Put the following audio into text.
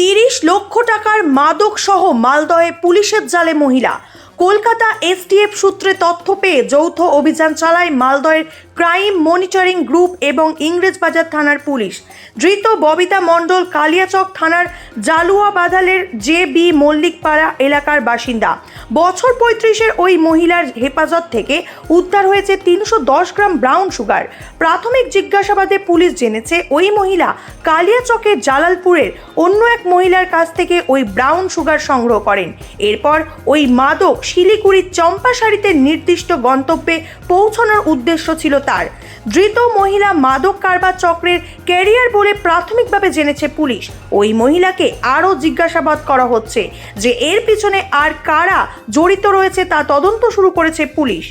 30 লক্ষ টাকার মাদক সহ মালদহে পুলিশের জালে মহিলা। কলকাতা এসটিএফ সূত্রে তথ্য পেয়ে যৌথ অভিযান চালায় মালদহের ক্রাইম মনিটরিং গ্রুপ এবং ইংরেজবাজার থানার পুলিশ। ধৃত ববিতা মণ্ডল কালিয়াচক থানার জালুয়া বাদালের জে.বি. মল্লিকপাড়া এলাকার বাসিন্দা। বছর 35-এর ওই মহিলার হেফাজত থেকে উদ্ধার হয়েছে 310 গ্রাম ব্রাউন সুগার। প্রাথমিক জিজ্ঞাসাবাদে পুলিশ জেনেছে ওই মহিলা কালিয়াচকের জালালপুরের অন্য এক মহিলার কাছ থেকে ওই ব্রাউন সুগার সংগ্রহ করেন। এরপর ওই মাদক শিলিগুড়ির চম্পাশাড়িতে নির্দিষ্ট গন্তব্যে পৌঁছানোর উদ্দেশ্য ছিল তার। ধৃত মহিলা মাদক কারবার চক্রের ক্যারিয়ার বলে প্রাথমিকভাবে জেনেছে পুলিশ। ওই মহিলাকে আরও জিজ্ঞাসাবাদ করা হচ্ছে, যে এর পিছনে আর কারা জড়িত রয়েছে তা তদন্ত শুরু করেছে পুলিশ।